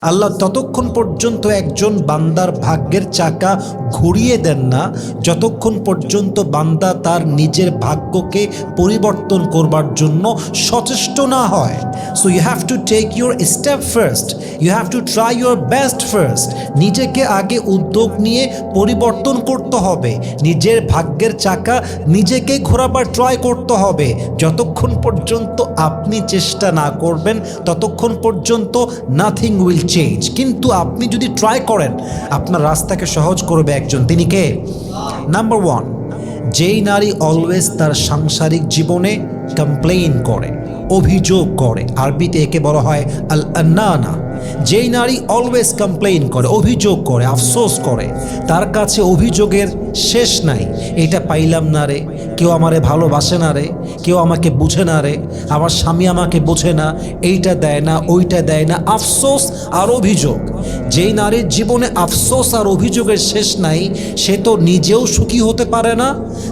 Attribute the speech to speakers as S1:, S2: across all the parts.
S1: আল্লাহ ততক্ষণ পর্যন্ত একজন বান্দার ভাগ্যের চাকা ঘুরিয়ে দেন না যতক্ষণ পর্যন্ত বান্দা তার নিজের ভাগ্যকে পরিবর্তন করবার জন্য সচেষ্ট না হয়। So you have to take your step first, you have to try your best first. নিজেকে আগে উদ্যোগ নিয়ে পরিবর্তন করতে হবে, নিজের ভাগ্যের চাকা নিজেকে ঘোরাবার ট্রাই করতে হবে। যতক্ষণ পর্যন্ত আপনি চেষ্টা না করবেন ততক্ষণ পর্যন্ত নাথিং উইল চেঞ্জ। কিন্তু আপনি যদি ট্রাই করেন, আপনার রাস্তাকে সহজ করবে একজন, তিনি কে? নাম্বার ওয়ান, যেই নারী অলওয়েজ তার সাংসারিক জীবনে কমপ্লেইন করে, অভিযোগ করে, আরবিতে একে বলা হয় আল আন্নানা। যেই নারী অলওয়েজ কমপ্লেইন করে, অভিযোগ করে, আফসোস করে, তার কাছে অভিযোগের শেষ নাই। এটা পাইলাম না রে, কেউ আমারে ভালোবাসে না রে, কেউ আমাকে বুঝে না রে, আমার স্বামী আমাকে বোঝে না, এইটা দেয় না, ওইটা দেয় না, আফসোস আর অভিযোগ। যেই নারীর জীবনে আফসোস আর অভিযোগের শেষ নাই, সে তো নিজেও সুখী হতে পারে না,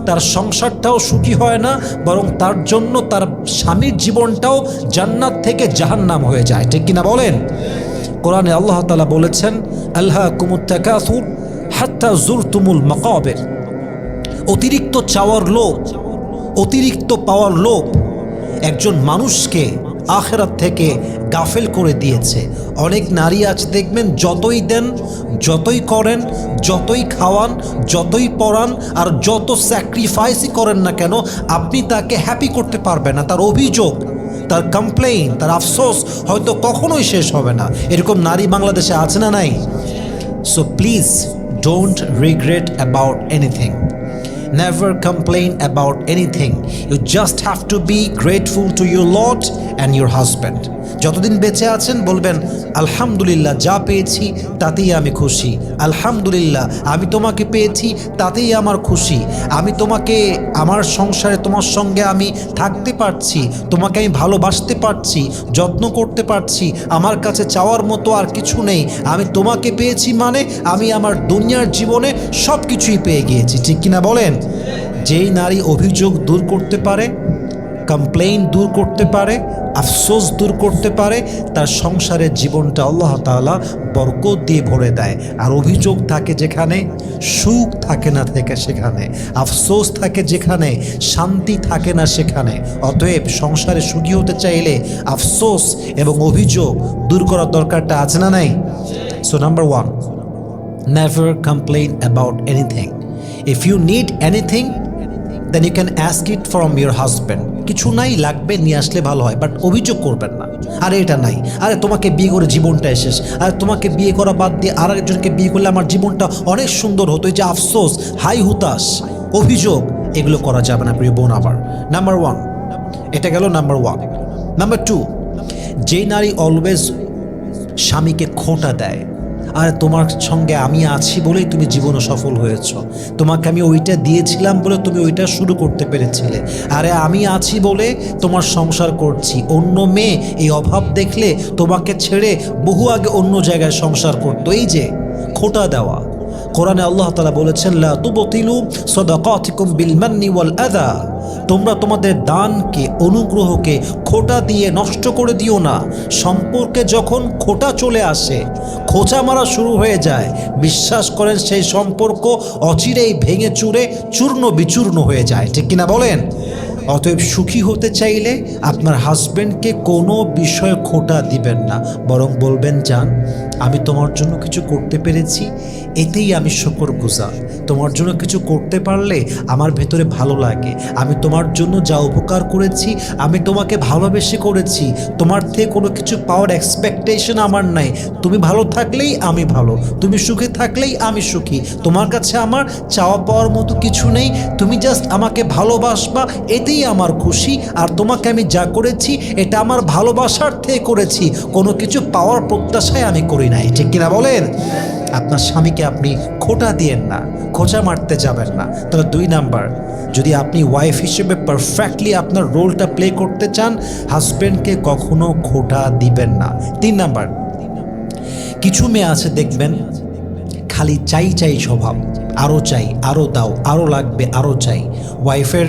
S1: তার সংসারটাও সুখী হয় না, বরং তার জন্য তার স্বামীর জীবনটাও জান্নাত থেকে জাহান্নাম হয়ে যায়। ঠিক কিনা বলেন? কোরআনে আল্লাহ তাআলা বলেছেন, আলহাকুমুত তাকাসুর হাত্তা যুরতুমুল মাকাবির। অতিরিক্ত চাওয়ার লোভ, অতিরিক্ত পাওয়ার লোভ একজন মানুষকে আখিরাত থেকে গাফেল করে দিয়েছে। অনেক নারী আজ দেখবেন, যতই দেন, যতই করেন, যতই খাওয়ান, যতই পড়ান, আর যত স্যাক্রিফাইসই করেন না কেন, আপনি তাকে হ্যাপি করতে পারবেন না। তার অভিযোগ, তার কমপ্লেইন, তার আফসোস হয়তো কখনোই শেষ হবে না। এরকম নারী বাংলাদেশে আছে না নাই? So please don't regret about anything, never complain about anything. You just have to be grateful to your Lord and your husband. যতদিন বেঁচে আছেন বলবেন, আলহামদুলিল্লাহ, যা পেয়েছি তাতেই আমি খুশি। আলহামদুলিল্লাহ, আমি তোমাকে পেয়েছি তাতেই আমার খুশি। আমি তোমাকে, আমার সংসারে তোমার সঙ্গে আমি থাকতে পারছি, তোমাকে আমি ভালোবাসতে পারছি, যত্ন করতে পারছি, আমার কাছে চাওয়ার মতো আর কিছু নেই। আমি তোমাকে পেয়েছি মানে আমি আমার দুনিয়ার জীবনে সব কিছুই পেয়ে গিয়েছি। ঠিক কিনা বলেন? যেই নারী অভিযোগ দূর করতে পারে, কমপ্লেইন দূর করতে পারে, আফসোস দূর করতে পারে, তার সংসারের জীবনটা আল্লাহ তাআলা বরকত দিয়ে ভরে দেয়। আর অভিযোগ থাকে যেখানে, সুখ থাকে না থেকে সেখানে, আফসোস থাকে যেখানে, শান্তি থাকে না সেখানে। অতএব সংসারে সুখী হতে চাইলে আফসোস এবং অভিযোগ দূর করার দরকারটা আছে না নাই? So number one, never complain about anything. If you need anything, then you can ask it from your husband. কিছু নাই, লাগবে নিয়ে আসলে ভালো হয়, বাট অভিযোগ করবেন না। আরে এটা নাই, আরে তোমাকে বিয়ে করে জীবনটা শেষ, আরে তোমাকে বিয়ে করা বাদ দিয়ে আর একজনকে বিয়ে করলে আমার জীবনটা অনেক সুন্দর হতো। এই যে আফসোস, হাই হুতাশ, অভিযোগ, এগুলো করা যাবে না প্রিয় বোন। আবার নাম্বার ওয়ান, এটা গেল নাম্বার ওয়ান। নাম্বার টু, যেই নারী অলওয়েজ স্বামীকে খোঁটা দেয়, আর তোমার সঙ্গে আমি আছি বলেই তুমি জীবনে সফল হয়েছ, তোমাকে আমি ওইটা দিয়েছিলাম বলে তুমি ওইটা শুরু করতে পেরেছিলে, আরে আমি আছি বলে তোমার সংসার করছি, অন্য মেয়ে এই অভাব দেখলে তোমাকে ছেড়ে বহু আগে অন্য জায়গায় সংসার করতো। এই যে খোঁটা দেওয়া, কোরআনে আল্লাহ তাআলা বলেছেন, লা তুবতিলু সাদাকাতিকুম বিল মান্নি ওয়াল আযা। তোমরা তোমাদের দানকে, অনুগ্রহকে খোঁটা দিয়ে নষ্ট করে দিও না। সম্পর্কে যখন খোঁটা চলে আসে, খোঁচা মারা শুরু হয়ে যায়, বিশ্বাস করেন সেই সম্পর্ক অচিরেই ভেঙে চুরে চূর্ণ বিচূর্ণ হয়ে যায়। ঠিক কিনা বলেন? অতএব সুখী হতে চাইলে আপনার হাজব্যান্ডকে কোনো বিষয়ে খোঁটা দিবেন না, বরং বলবেন, জান, আমি তোমার জন্য কিছু করতে পেরেছি, এতেই আমি শুকরগুজার। তোমার জন্য কিছু করতে পারলে আমার ভেতরে ভালো লাগে। আমি তোমার জন্য যা উপকার করেছি, আমি তোমাকে ভালোবেসে করেছি, তোমার থেকে কোনো কিছু পাওয়ার এক্সপেকটেশন আমার নাই। তুমি ভালো থাকলেই আমি ভালো, তুমি সুখে থাকলেই আমি সুখী। তোমার কাছে আমার চাওয়া পাওয়ার মতো কিছু নেই, তুমি জাস্ট আমাকে ভালোবাসবা, এতেই আমার খুশি। আর তোমাকে আমি যা করেছি এটা আমার ভালোবাসার থেকে করেছি, কোনো কিছু পাওয়ার প্রত্যাশায় আমি করি নাই। ঠিক কিনা বলেন? আপনার স্বামীকে আপনি খোঁটা দিয়েন না, খোঁচা মারতে যাবেন না। তাহলে দুই নাম্বার, যদি আপনি ওয়াইফ হিসেবে পারফেক্টলি আপনার রোলটা প্লে করতে চান, হাজব্যান্ডকে কখনো খোঁটা দিবেন না। তিন নাম্বার, কিছু মেয়ে আছে দেখবেন খালি চাই চাই স্বভাব, আরও চাই, আরও দাও, আরও লাগবে, আরও চাই। ওয়াইফের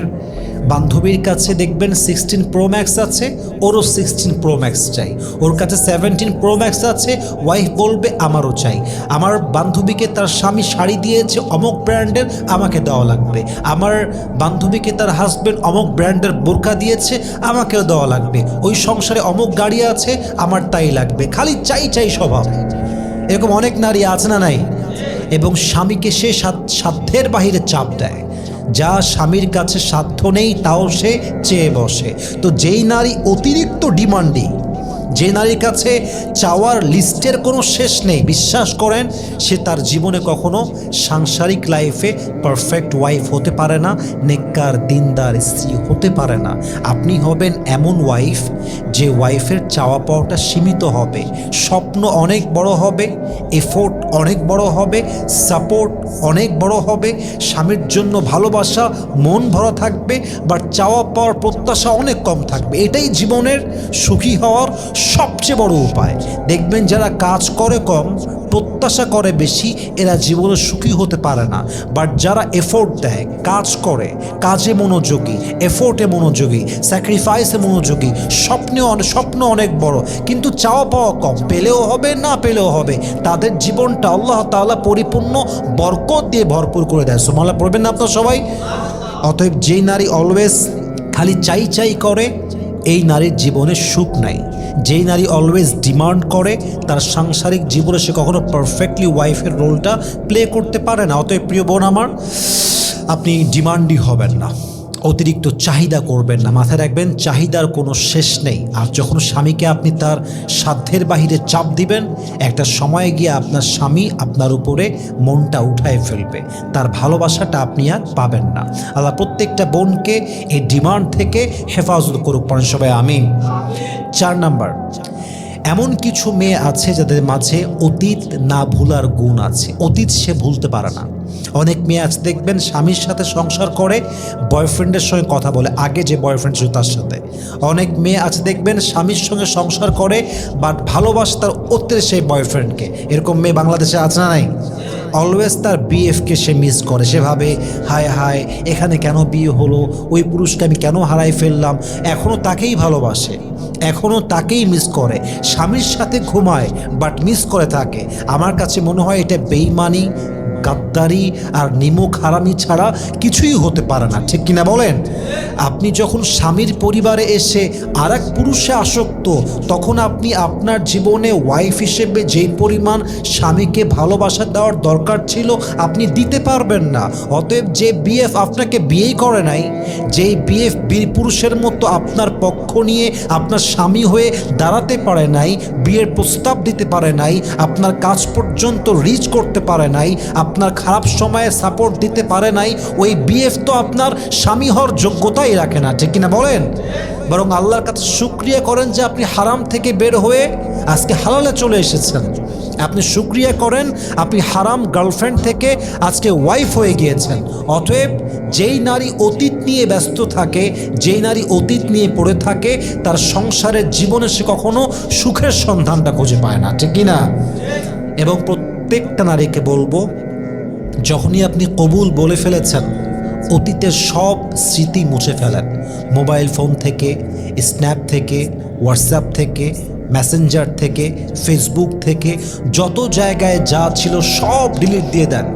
S1: বান্ধবীর কাছে দেখবেন 16 প্রো ম্যাক্স আছে, ওরও 16 প্রো ম্যাক্স চাই। ওর কাছে 17 প্রো ম্যাক্স আছে, ওয়াইফ বলবে আমারও চাই। আমার বান্ধবীকে তার স্বামী শাড়ি দিয়েছে অমুক ব্র্যান্ডের, আমাকে দেওয়া লাগবে। আমার বান্ধবীকে তার হাজব্যান্ড অমুক ব্র্যান্ডের বোরকা দিয়েছে, আমাকেও দেওয়া লাগবে। ওই সংসারে অমুক গাড়ি আছে, আমার তাই লাগবে। খালি চাই চাই স্বভাব। এরকম অনেক নারী আছে না নাই? এবং স্বামীকে সে সাধ্যের বাহিরে চাপ দেয়, যা স্বামীর কাছে সাধ্য নেই তাও সে চেয়ে বসে। তো যেই নারী অতিরিক্ত ডিমান্ডিং, যে নারীর কাছে চাওয়ার লিস্টের কোনো শেষ নেই, বিশ্বাস করেন সে তার জীবনে কখনো সাংসারিক লাইফে পারফেক্ট ওয়াইফ হতে পারে না, নেককার দিনদার স্ত্রী হতে পারে না। আপনি হবেন এমন ওয়াইফ যে ওয়াইফের চাওয়া পাওয়াটা সীমিত হবে, স্বপ্ন অনেক বড় হবে, এফোর্ট অনেক বড় হবে, সাপোর্ট অনেক বড় হবে, স্বামীর জন্য ভালোবাসা মন ভরা থাকবে, বাট চাওয়া পাওয়ার প্রত্যাশা অনেক কম থাকবে। এটাই জীবনের সুখী হওয়ার সবচেয়ে বড় উপায়। দেখবেন যারা কাজ করে কম, প্রত্যাশা করে বেশি, এরা জীবনে সুখী হতে পারে না। বাট যারা এফোর্ট দেয়, কাজ করে, কাজে মনোযোগী, এফোর্টে মনোযোগী, স্যাক্রিফাইসে মনোযোগী, স্বপ্ন অনেক বড়, কিন্তু চাওয়া পাওয়া কম, পেলেও হবে না পেলেও হবে, তাদের জীবনটা আল্লাহ তাআলা পরিপূর্ণ বরকত দিয়ে ভরপুর করে দেয়। সুবহানাল্লাহ পড়বেন না আপনারা সবাই? অতএব যেই নারী অলওয়েজ খালি চাই চাই করে, এই নারীর জীবনে সুখ নাই। যেই নারী অলওয়েজ ডিমান্ড করে, তার সাংসারিক জীবনে সে কখনো পারফেক্টলি ওয়াইফের রোলটা প্লে করতে পারে না। অতএব প্রিয় বোন আমার, আপনি ডিমান্ডই হবেন না, অতিরিক্ত চাহিদা করবেন না। মাথায় রাখবেন চাহিদার কোনো শেষ নেই। আর যখন স্বামীকে আপনি তার সাধ্যের বাহিরে চাপ দিবেন, একটা সময়ে গিয়ে আপনার স্বামী আপনার উপরে মনটা উঠায় ফেলবে, তার ভালোবাসাটা আপনি আর পাবেন না। আল্লাহ প্রত্যেকটা বোনকে এই ডিমান্ড থেকে হেফাজত করুক, পড়েন সবাই আমিন। 4 নাম্বার, এমন কিছু মেয়ে আছে যাদের মাঝে অতীত না ভুলার গুণ আছে। অতীত সে ভুলতে পারে না। অনেক মেয়ে আছে দেখবেন স্বামীর সাথে সংসার করে, বয়ফ্রেন্ডের সঙ্গে কথা বলে, আগে যে বয়ফ্রেন্ড ছিল তার সাথে। অনেক মেয়ে আছে দেখবেন স্বামীর সঙ্গে সংসার করে, বাট ভালোবাসে তার অত্যের সেই বয়ফ্রেন্ডকে। এরকম মেয়ে বাংলাদেশে আছে না নাই? অলওয়েজ তার বিএফকে সে মিস করে। সে ভাবে হায় হায়, এখানে কেন বিয়ে হলো, ওই পুরুষকে আমি কেন হারাই ফেললাম। এখনও তাকেই ভালোবাসে, এখনও তাকেই মিস করে, স্বামীর সাথে ঘুমায় বাট মিস করে থাকে। আমার কাছে মনে হয় এটা বেইমানি, গাদ্দারি আর নিমুখ হারামি ছাড়া কিছুই হতে পারে না, ঠিক কিনা বলেন? আপনি যখন স্বামীর পরিবারে এসে আর এক পুরুষে আসক্ত, তখন আপনি আপনার জীবনে ওয়াইফ হিসেবে যেই পরিমাণ স্বামীকে ভালোবাসা দেওয়ার দরকার ছিল আপনি দিতে পারবেন না। অতএব যে বিএফ আপনাকে বিয়েই করে নাই, যেই বিএফ পুরুষের মতো আপনার পক্ষ নিয়ে আপনার স্বামী হয়ে দাঁড়াতে পারে নাই, বিয়ের প্রস্তাব দিতে পারে নাই, আপনার কাজ পর্যন্ত রিচ করতে পারে নাই, আপনার খারাপ সময়ে সাপোর্ট দিতে পারে নাই, ওই বিএফ তো আপনার স্বামী হওয়ার যোগ্যতাই রাখে না, ঠিক কিনা বলেন? বরং আল্লাহর কাছে শুকরিয়া করেন যে আপনি হারাম থেকে বের হয়ে আজকে হালালে চলে এসেছেন। আপনি শুকরিয়া করেন আপনি হারাম গার্লফ্রেন্ড থেকে আজকে ওয়াইফ হয়ে গিয়েছেন। অতএব যেই নারী অতীত নিয়ে ব্যস্ত থাকে, যেই নারী অতীত নিয়ে পড়ে থাকে, তার সংসারের জীবনে সে কখনো সুখের সন্ধানটা খুঁজে পায় না, ঠিক কিনা? এবং প্রত্যেকটা নারীকে বলবো, যখনই আপনি কবুল বলে ফেলেছেন, অতীতের সব স্মৃতি মুছে ফেলেন। মোবাইল ফোন থেকে, স্ন্যাপ থেকে, হোয়াটসঅ্যাপ থেকে, মেসেঞ্জার থেকে, ফেসবুক থেকে, যত জায়গায় যা ছিল সব ডিলিট দিয়ে দেন।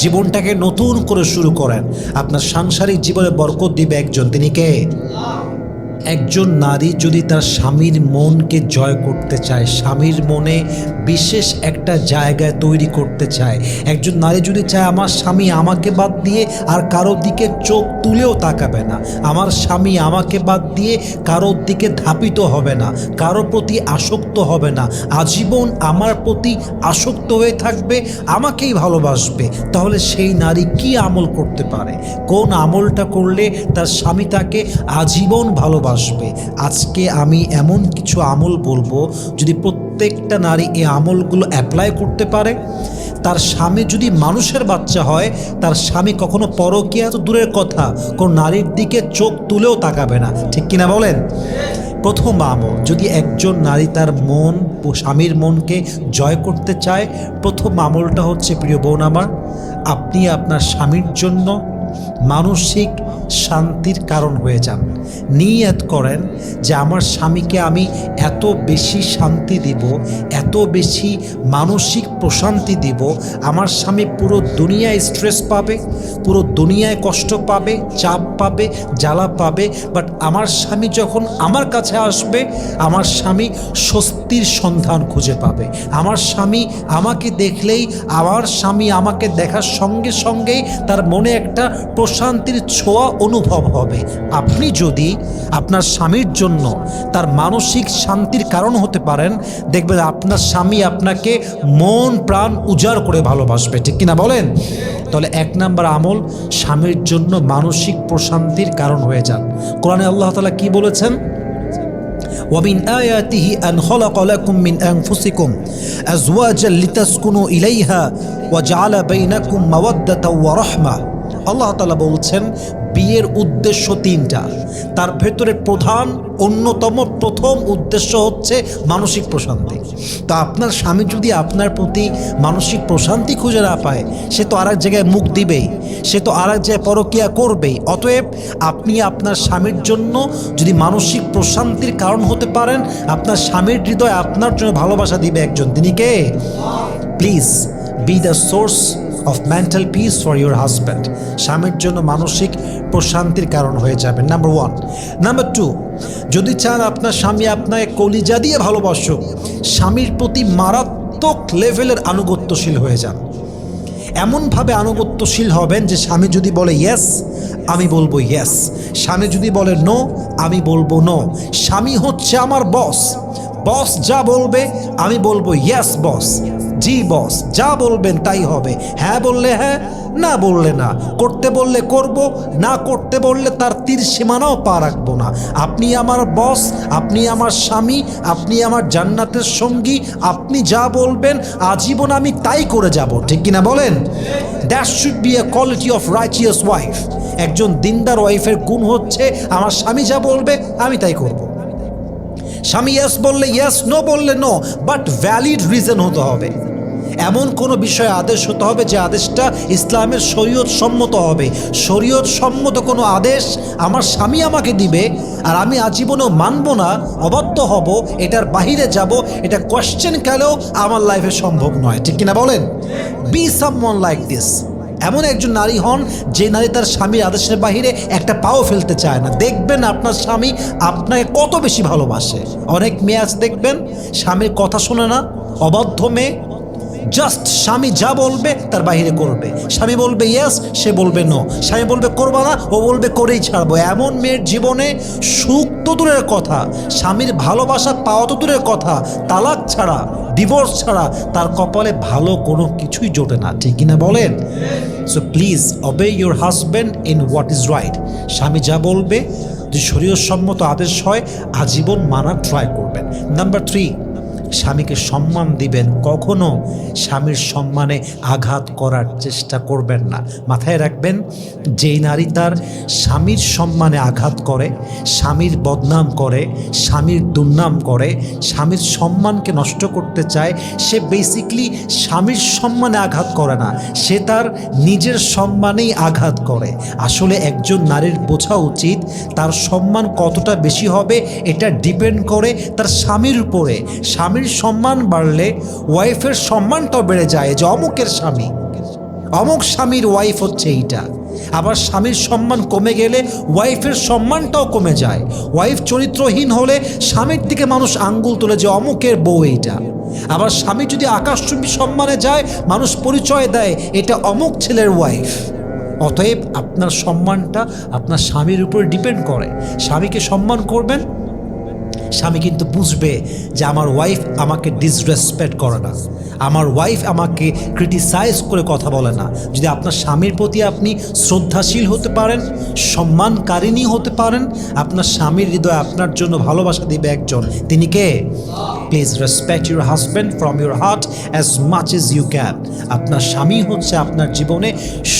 S1: জীবনটাকে নতুন করে শুরু করেন। আপনার সাংসারিক জীবনে বরকত দিবে একজন, তিনি কে? একজন নারী যদি তার স্বামীর মনকে জয় করতে চায়, স্বামীর মনে বিশেষ একটা জায়গায় তৈরি করতে চায়, একজন নারী যদি চায় আমার স্বামী আমাকে বাদ দিয়ে আর কারোর দিকে চোখ তুলেও তাকাবে না, আমার স্বামী আমাকে বাদ দিয়ে কারোর দিকে ধাপিত হবে না, কারোর প্রতি আসক্ত হবে না, আজীবন আমার প্রতি আসক্ত হয়ে থাকবে, আমাকেই ভালোবাসবে, তাহলে সেই নারী কি আমল করতে পারে? কোন আমলটা করলে তার স্বামী তাকে আজীবন ভালোবাসবে? আজকে আমি এমন কিছু আমল বলবো, যদি প্রত্যেকটা নারী এই আমলগুলো অ্যাপ্লাই করতে পারে, তার স্বামী যদি মানুষের বাচ্চা হয়, তার স্বামী কখনো পরকীয়া তো দূরের কথা, কোন নারীর দিকে চোখ তুলেও তাকাবে না, ঠিক কিনা বলেন? প্রথম আমল, যদি একজন নারী তার মন ও স্বামীর মনকে জয় করতে চায়, প্রথম আমলটা হচ্ছে, প্রিয় বোন আমার, আপনি আপনার স্বামীর জন্য মানসিক শান্তির কারণ হয়ে যান। নিয়ত করেন যে আমার স্বামীকে আমি এত বেশি শান্তি দিব, এত বেশি মানসিক প্রশান্তি দিব, আমার স্বামী পুরো দুনিয়ায় স্ট্রেস পাবে, পুরো দুনিয়ায় কষ্ট পাবে, চাপ পাবে, জ্বালা পাবে, বাট আমার স্বামী যখন আমার কাছে আসবে, আমার স্বামী স্বস্তির সন্ধান খুঁজে পাবে। আমার স্বামী আমাকে দেখলেই, আমার স্বামী আমাকে দেখার সঙ্গে সঙ্গেই তার মনে একটা প্রশান্তির ছোঁয়া অনুভব হবে। আপনি যদি আপনার স্বামীর জন্য তার মানসিক শান্তির কারণ হতে পারেন, দেখবেন আপনার স্বামী আপনাকে মন প্রাণ উজাড় করে ভালোবাসবে, ঠিক কিনা বলেন? তাহলে 1 নম্বর আমল, স্বামীর জন্য মানসিক প্রশান্তির কারণ হয়ে যান। কোরআনে আল্লাহ তাআলা কি বলেছেন? وَمِنْ آيَاتِهِ أَنْ خَلَقَ لَكُم مِّنْ أَنفُسِكُمْ أَزْوَاجًا لِتَسْكُنُوا إِلَيْهَا وَجَعَلَ بَيْنَكُم مَّوَدَّةً وَرَحْمَةً। আল্লাহ তাআলা বলছেন বিয়ের উদ্দেশ্য 3টা, তার ভেতরে অন্যতম প্রথম উদ্দেশ্য হচ্ছে মানসিক প্রশান্তি। তো আপনার স্বামী যদি আপনার প্রতি মানসিক প্রশান্তি খুঁজে না পায়, সে তো আরেক জায়গায় মুখ দিবেই, সে তো আরেক জায়গায় পরকীয়া করবেই। অতএব আপনি আপনার স্বামীর জন্য যদি মানসিক প্রশান্তির কারণ হতে পারেন, আপনার স্বামীর হৃদয় আপনার জন্য ভালোবাসা দিবে একজন, তিনি কে? Please be the source of mental peace for your husband. স্বামীর জন্য মানসিক প্রশান্তির কারণ হয়ে যাবেন, নাম্বার 1। নাম্বার 2, যদি চান আপনার স্বামী আপনাকে কলিজা দিয়ে ভালোবাসুক, স্বামীর প্রতি মারাত্মক লেভেলের আনুগত্যশীল হয়ে যান। এমনভাবে আনুগত্যশীল হবেন যে স্বামী যদি বলে ইয়েস, আমি বলবো ইয়েস, স্বামী যদি বলে নো, আমি বলবো নো। স্বামী হচ্ছে আমার বস, বস যা বলবে আমি বলবো ইয়েস বস, জি বস, যা বলবেন তাই হবে। হ্যাঁ বললে হ্যাঁ, না বললে না, করতে বললে করব, না করতে বললে তার তীর সীমানাও পা রাখবো না। আপনি আমার বস, আপনি আমার স্বামী, আপনি আমার জান্নাতের সঙ্গী, আপনি যা বলবেন আজীবন আমি তাই করে যাব, ঠিক কিনা বলেন? That should be a quality of righteous wife. একজন দিনদার ওয়াইফের গুণ হচ্ছে আমার স্বামী যা বলবে আমি তাই করব। স্বামী ইয়েস বললে ইয়েস, নো বললে নো, বাট ভ্যালিড রিজন হতে হবে। এমন কোনো বিষয়ে আদেশ হতে হবে যে আদেশটা ইসলামের শরীয়ত সম্মত হবে। শরীয়ত সম্মত কোনো আদেশ আমার স্বামী আমাকে দিবে আর আমি আজীবনেও মানব না, অবাধ্য হব, এটার বাহিরে যাব, এটা কোয়েশ্চেন গেলেও আমার লাইফে সম্ভব নয়, ঠিক কিনা বলেন? B someone like this. এমন একজন নারী হন যে নারী তার স্বামীর আদেশের বাহিরে একটা পাও ফেলতে চায় না। দেখবেন আপনার স্বামী আপনাকে কত বেশি ভালোবাসে। অনেক মেয়ে আছে দেখবেন স্বামীর কথা শোনে না, অবাধ্য মেয়ে, জাস্ট স্বামী যা বলবে তার বাহিরে করবে। স্বামী বলবে ইয়েস, সে বলবে নো। স্বামী বলবে করবা না, ও বলবে করেই ছাড়বো। এমন মেয়ের জীবনে সুখ তো দূরের কথা, স্বামীর ভালোবাসা পাওয়া তো দূরের কথা, তালাক ছাড়া, ডিভোর্স ছাড়া তার কপালে ভালো কোনো কিছুই জোটে না, ঠিক কিনা বলেন? So please obey your husband in what is right. স্বামী যা বলবে, যদি শরীয়তসম্মত আদেশ হয়, আজীবন মানার ট্রাই করবেন। নাম্বার 3, স্বামীকে সম্মান দিবেন। কখনো স্বামীর সম্মানে আঘাত করার চেষ্টা করবেন না। মাথায় রাখবেন, যেই নারী তার স্বামীর সম্মানে আঘাত করে, স্বামীর বদনাম করে, স্বামীর দুর্নাম করে, স্বামীর সম্মানকে নষ্ট করতে চায়, সে বেসিকলি স্বামীর সম্মানে আঘাত করে না, সে তার নিজের সম্মানেই আঘাত করে। আসলে একজন নারীর বোঝা উচিত তার সম্মান কতটা বেশি হবে এটা ডিপেন্ড করে তার স্বামীর উপরে। স্বামীর সম্মান বাড়লে ওয়াইফের সম্মানটাও বেড়ে যায়, যে অমুকের স্বামী, অমুক স্বামীর ওয়াইফ হচ্ছে এইটা। আবার স্বামীর সম্মান কমে গেলে ওয়াইফের সম্মানটাও কমে যায়। ওয়াইফ চরিত্রহীন হলে স্বামীর দিকে মানুষ আঙ্গুল তোলে যে অমুকের বউ এইটা। আবার স্বামী যদি আকাশচুম্বী সম্মানে যায়, মানুষ পরিচয় দেয় এটা অমুক ছেলের ওয়াইফ। অতএব আপনার সম্মানটা আপনার স্বামীর উপর ডিপেন্ড করে। স্বামীকে সম্মান করবেন, স্বামী কিন্তু বুঝবে যে আমার ওয়াইফ আমাকে ডিসরেসপেক্ট করে না, আমার ওয়াইফ আমাকে ক্রিটিসাইজ করে কথা বলে না। যদি আপনার স্বামীর প্রতি আপনি শ্রদ্ধাশীল হতে পারেন, সম্মানকারিণী হতে পারেন, আপনার স্বামীর হৃদয়ে আপনার জন্য ভালোবাসা দিবে একজন, তিনি কে? Please respect your husband from your heart as much as you can. আপনার স্বামী হচ্ছে আপনার জীবনে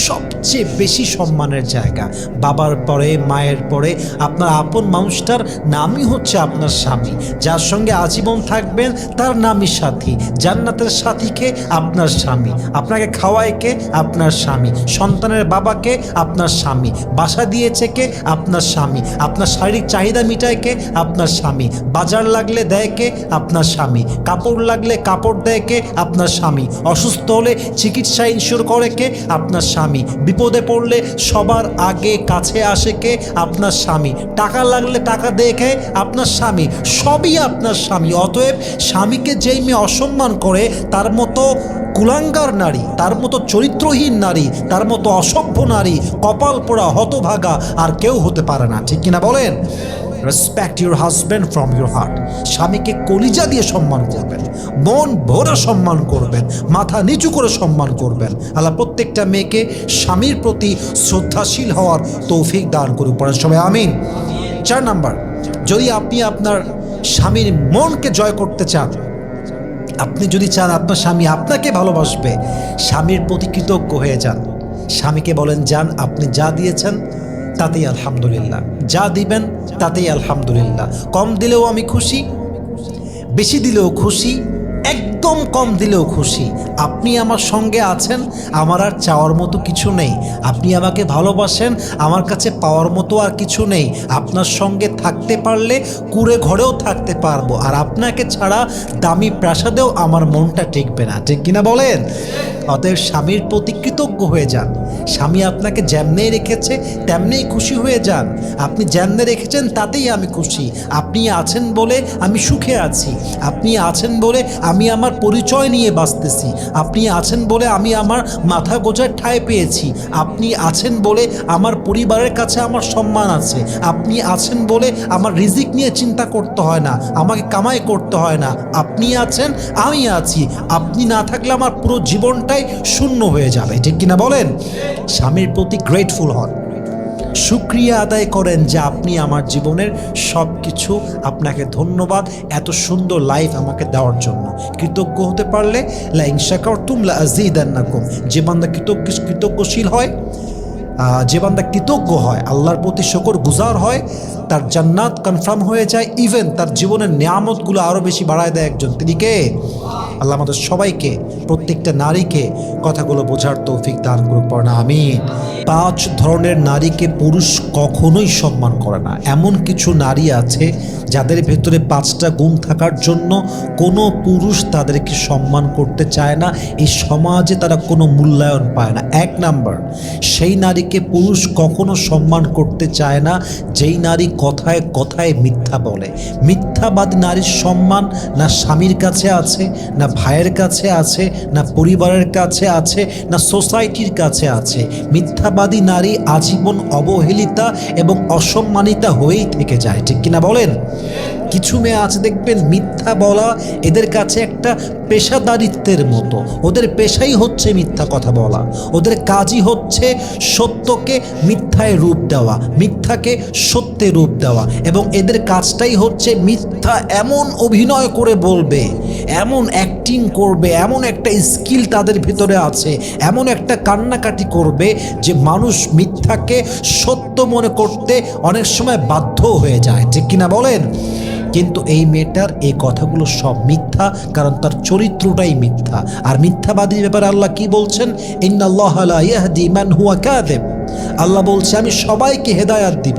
S1: সবচেয়ে বেশি সম্মানের জায়গা। বাবার পরে, মায়ের পরে আপনার আপন মানুষটার নামই হচ্ছে আপনার স্বামী। যার সঙ্গে আজীবন থাকবেন তার নামই সাথী। জান্নাতের সাথীকে আপনার স্বামী। আপনাকে খাওয়ায় কে? আপনার স্বামী। সন্তানের বাবাকে? আপনার স্বামী। বাসা দিয়েছে কে? আপনার স্বামী। আপনার শারীরিক চাহিদা মিটায় কে? আপনার স্বামী। বাজার লাগলে দেয় কে? আপনার স্বামী। কাপড় লাগলে কাপড় দেয় কে? আপনার স্বামী। অসুস্থ হলে চিকিৎসা ইনশিওর করে কে? আপনার স্বামী। বিপদে পড়লে সবার আগে কাছে আসে কে? আপনার স্বামী। টাকা লাগলে টাকা দেয় কে? আপনার স্বামী। সবই আপনার স্বামী। অতএব স্বামীকে যেই মেয়ে অসম্মান করে, তার মতো কুলাঙ্গার নারী, তার মতো চরিত্রহীন নারী, তার মতো অসভ্য নারী, কপাল পোড়া হতভাগা আর কেউ হতে পারে না। ঠিক কিনা বলেন? Respect your husband from your heart. স্বামীকে কলিজা দিয়ে সম্মান করবেন, মন ভরে সম্মান করবেন, মাথা নিচু করে সম্মান করবেন। আল্লাহ প্রত্যেকটা মেয়েকে স্বামীর প্রতি শ্রদ্ধাশীল হওয়ার তৌফিক দান করুক। পড়েন সবাই আমিন। 4 নাম্বার, যদি আপনি আপনার স্বামীর মনকে জয় করতে চান, আপনি যদি চান আপনার স্বামী আপনাকে ভালোবাসবে, স্বামীর প্রতি কৃতজ্ঞ হয়ে যান। স্বামীকে বলেন, যান আপনি যা দিয়েছেন তাতেই আলহামদুলিল্লাহ, যা দিবেন তাতেই আলহামদুলিল্লাহ। কম দিলেও আমি খুশি, বেশি দিলেও খুশি, একদম কম দিলেও খুশি। আপনি আমার সঙ্গে আছেন, আমার আর চাওয়ার মতো কিছু নেই। আপনি আমাকে ভালোবাসেন, আমার কাছে পাওয়ার মতো আর কিছু নেই। আপনার সঙ্গে থাকতে পারলে কুঁড়ে ঘরেও থাকতে পারবো, আর আপনাকে ছাড়া দামি প্রাসাদেও আমার মনটা টিকবে না। ঠিক কিনা বলেন? অতএব স্বামীর প্রতি কৃতজ্ঞ হয়ে যান। স্বামী আপনাকে যেমনেই রেখেছে তেমনেই খুশি হয়ে যান। আপনি যেমনে রেখেছেন তাতেই আমি খুশি। আপনি আছেন বলে আমি সুখে আছি। আপনি আছেন বলে আমি আমার পরিচয় নিয়ে বাঁচতেছি। আপনি আছেন বলে আমি আমার মাথা গোজার ঠাঁই পেয়েছি। আপনি আছেন বলে আমার পরিবারের কাছে আমার সম্মান আছে। আপনি আছেন বলে আমার রিজিক নিয়ে চিন্তা করতে হয় না, আমাকে কামাই করতে হয় না। আপনি আছেন, আমি আছি। আপনি না থাকলে আমার পুরো জীবনটাই শূন্য হয়ে যাবে। ঠিক কিনা বলেন? স্বামীর প্রতি গ্রেটফুল হন, শুকরিয়া আদায় করেন যে আপনি আমার জীবনের সব কিছু, আপনাকে ধন্যবাদ এত সুন্দর লাইফ আমাকে দেওয়ার জন্য। কৃতজ্ঞ হতে পারলে লা ইন শাকারতুম লা আযীদান্নাকুম। যে বান্দা কৃতজ্ঞশীল হয়, যে বান্দা কৃতজ্ঞ হয়, আল্লাহর প্রতি শুকর গুজার হয়, তার জান্নাত কনফার্ম হয়ে যায়। ইভেন তার জীবনের নিয়ামতগুলো আরও বেশি বাড়ায় দেয় একজন। তিনি কে? আল্লাহ আমাদের সবাইকে, প্রত্যেকটা নারীকে কথাগুলো বোঝার তৌফিক দান করুক। পড়না আমিন। 5 ধরনের নারীকে পুরুষ কখনোই সম্মান করে না। এমন কিছু নারী আছে যাদের ভেতরে 5টা গুণ থাকার জন্য কোনো পুরুষ তাদেরকে সম্মান করতে চায় না। এই সমাজে তারা কোনো মূল্যায়ন পায় না। 1 নাম্বার, সেই নারীকে পুরুষ কখনো সম্মান করতে চায় না যেই নারী কথায় কথায় মিথ্যা বলে। মিথ্যাবাদী নারীর সম্মান না স্বামীর কাছে আছে, না ভাইয়ের কাছে আছে, না পরিবারের কাছে আছে, না সোসাইটির কাছে আছে। মিথ্যাবাদী নারী আজীবন অবহেলিতা এবং অসম্মানিতা হয়েই থেকে যায়। ঠিক কিনা বলেন? কিছু মেয়ে আছে দেখবেন, মিথ্যা বলা এদের কাছে একটা পেশাদারিত্বের মতো। ওদের পেশাই হচ্ছে মিথ্যা কথা বলা। ওদের কাজই হচ্ছে সত্যকে মিথ্যায় রূপ দেওয়া, মিথ্যাকে সত্যে রূপ দেওয়া। এবং এদের কাজটাই হচ্ছে মিথ্যা এমন অভিনয় করে বলবে, এমন অ্যাক্টিং করবে, এমন একটা স্কিল তাদের ভিতরে আছে, এমন একটা কান্নাকাটি করবে যে মানুষ মিথ্যাকে সত্য মনে করতে অনেক সময় বাধ্য হয়ে যায়। ঠিক কিনা বলেন? কিন্তু এই মেয়েটার এই কথাগুলো সব মিথ্যা, কারণ তার চরিত্রটাই মিথ্যা। আর মিথ্যাবাদীর ব্যাপারে আল্লাহ কি বলছেন? ইন্নাল্লাহা লা ইয়াহদি মান হুয়া কাযিব। আল্লাহ বলছে আমি সবাইকে হেদায়াত দিব,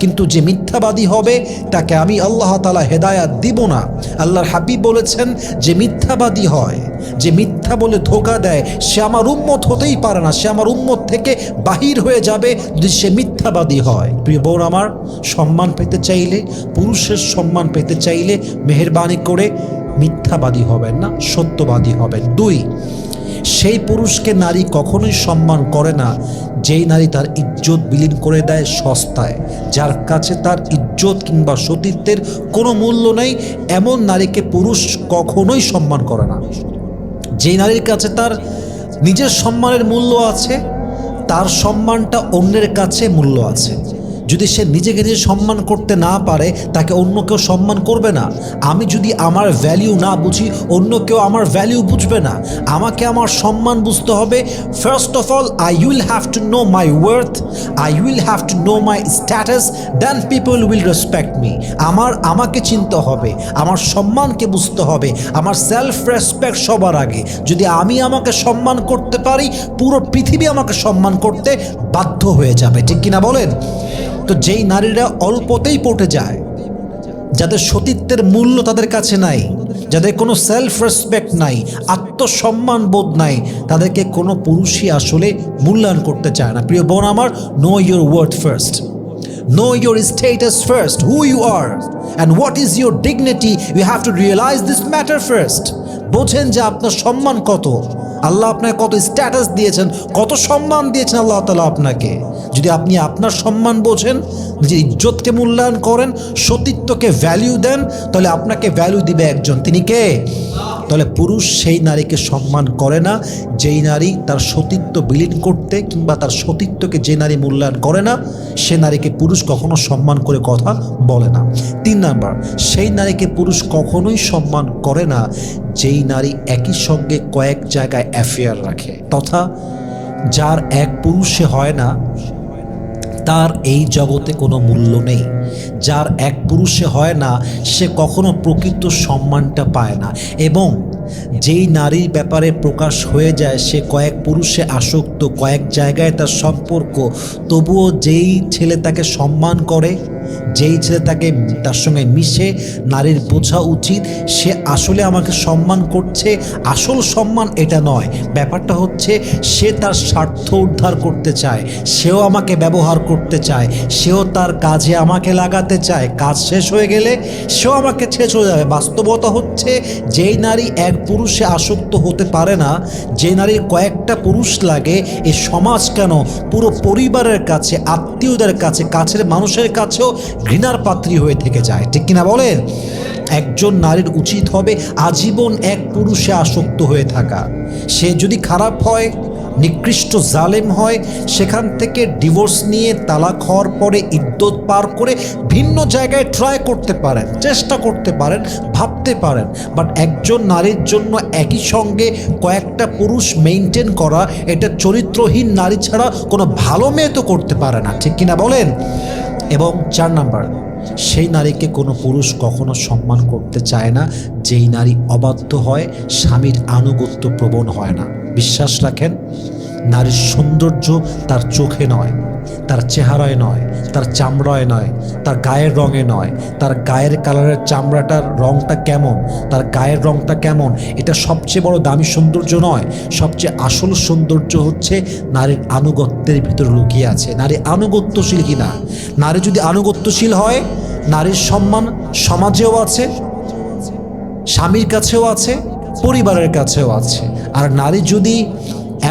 S1: কিন্তু যে মিথ্যাবাদী হবে তাকে আমি আল্লাহ তাআলা হেদায়াত দিব না। আল্লাহর হাবিব বলেছেন যে মিথ্যাবাদী হয়, যে মিথ্যা বলে ধোঁকা দেয়, সে আমার উম্মত হতেই পারে না। সে আমার উম্মত থেকে বাহির হয়ে যাবে যদি সে মিথ্যাবাদী হয়। প্রিয় বোন আমার, সম্মান পেতে চাইলে, পুরুষের সম্মান পেতে চাইলে মেহেরবানি করে মিথ্যাবাদী হবেন না, সত্যবাদী হবেন। 2, সেই পুরুষকে নারী কখনোই সম্মান করে না যেই নারী তার ইজ্জত বিলীন করে দেয় সস্তায়, যার কাছে তার ইজ্জত কিংবা সতীত্বের কোনো মূল্য নেই। এমন নারীকে পুরুষ কখনোই সম্মান করে না। যেই নারীর কাছে তার নিজের সম্মানের মূল্য আছে, তার সম্মানটা অন্যের কাছে মূল্য আছে। যদি সে নিজেকে নিজে সম্মান করতে না পারে তাকে অন্য কেউ সম্মান করবে না। আমি যদি আমার ভ্যালিউ না বুঝি অন্য কেউ আমার ভ্যালিউ বুঝবে না। আমাকে আমার সম্মান বুঝতে হবে। First of all I will have to know my worth, I will have to know my status, then people will respect me. আমাকে চিনতে হবে, আমার সম্মানকে বুঝতে হবে, আমার সেলফ রেসপেক্ট সবার আগে। যদি আমি আমাকে সম্মান করতে পারি পুরো পৃথিবী আমাকে সম্মান করতে বাধ্য হয়ে যাবে, ঠিক কিনা বলেন? তো যেই নারীরা অল্পতেই পটে যায়, যাদের সতীত্বের মূল্য তাদের কাছে নাই, যাদের কোনো সেলফ রেসপেক্ট নাই, আত্মসম্মান বোধ নাই, তাদেরকে কোনো পুরুষই আসলে মূল্যায়ন করতে চায় না। প্রিয় বোন আমার, no your worth first, know your status first, who you are and what is your dignity. You have to realize this matter first. বোঝেন যে আপনার সম্মান কত, আল্লাহ আপনাকে কত স্ট্যাটাস দিয়েছেন, কত সম্মান দিয়েছেন আল্লাহ তাআলা আপনাকে। যদি আপনি আপনার সম্মান বোঝেন, নিজের ইজ্জতকে মূল্যায়ন করেন, সতীত্বকে ভ্যালিউ দেন, তাহলে আপনাকে ভ্যালু দিবে একজন, তিনি কে? তাহলে পুরুষ সেই নারীকে সম্মান করে না যেই নারী তার সতীত্ব বিলীন করতে কিংবা তার সতীত্বকে যে নারী মূল্যায়ন করে না, সে নারীকে পুরুষ কখনো সম্মান করে কথা বলে না। 3 নাম্বার, সেই নারীকে পুরুষ কখনোই সম্মান করে না যেই নারী একই সঙ্গে কয়েক জায়গায় অ্যাফেয়ার রাখে, তথা যার এক পুরুষে হয় না তার এই জগতে কোনো মূল্য নেই। যার এক পুরুষে হয় না সে কখনো প্রকৃত সম্মানটা পায় না। এবং যেই নারীর ব্যাপারে প্রকাশ হয়ে যায় সে কয়েক পুরুষে আসক্ত, কয়েক জায়গায় তার সম্পর্ক, তবুও যেই ছেলে তাকে সম্মান করে, যেই ছেলে তার সঙ্গে মিশে, নারীর বোঝা উচিত সে আসলে আমাকে সম্মান করছে, আসল সম্মান এটা নয়। ব্যাপারটা হচ্ছে সে তার স্বার্থ উদ্ধার করতে চায়, সেও আমাকে ব্যবহার করতে চায়, সেও তার কাজে আমাকে লাগাতে চায়, কাজ শেষ হয়ে গেলে সেও আমাকে ছেড়ে চলে যাবে। বাস্তবতা হচ্ছে যেই নারী এক পুরুষে আসক্ত হতে পারে না, যে নারীর কয়েকটা পুরুষ লাগে, এই সমাজ কেন পুরো পরিবারের কাছে, আত্মীয়দের কাছে, কাছের মানুষের কাছেও ঘৃণার পাত্রী হয়ে থেকে যায়, ঠিক কিনা বলেন? একজন নারীর উচিত হবে আজীবন এক পুরুষে আসক্ত হয়ে থাকা। সে যদি খারাপ হয়, নিকৃষ্ট জালেম হয়, সেখান থেকে ডিভোর্স নিয়ে তালাক হওয়ার পরে ইদ্যত পার করে ভিন্ন জায়গায় ট্রাই করতে পারেন, চেষ্টা করতে পারেন, ভাবতে পারেন। বাট একজন নারীর জন্য একই সঙ্গে কয়েকটা পুরুষ মেনটেন করা, এটা চরিত্রহীন নারী ছাড়া কোনো ভালো মেয়ে তো করতে পারে না, ঠিক কিনা বলেন? এবং 4 নাম্বার, সেই নারীকে কোনো পুরুষ কখনো সম্মান করতে চায় না যেই নারী অবাধ্য হয়, স্বামীর আনুগত্য প্রবণ হয় না। বিশ্বাস রাখেন, নারীর সৌন্দর্য তার চোখে নয়, তার চেহারায় নয়, তার চামড়ায় নয়, তার গায়ের রঙে নয়, তার গায়ের কালারের চামড়াটার রঙটা কেমন, তার গায়ের রঙটা কেমন, এটা সবচেয়ে বড় দামি সৌন্দর্য নয়। সবচেয়ে আসল সৌন্দর্য হচ্ছে নারীর আনুগত্যের ভিতরে লুকিয়ে আছে। নারী আনুগত্যশীল কিনা। নারী যদি আনুগত্যশীল হয়, নারীর সম্মান সমাজেও আছে, স্বামীর কাছেও আছে, পরিবারের কাছেও আছে। আর নারী যদি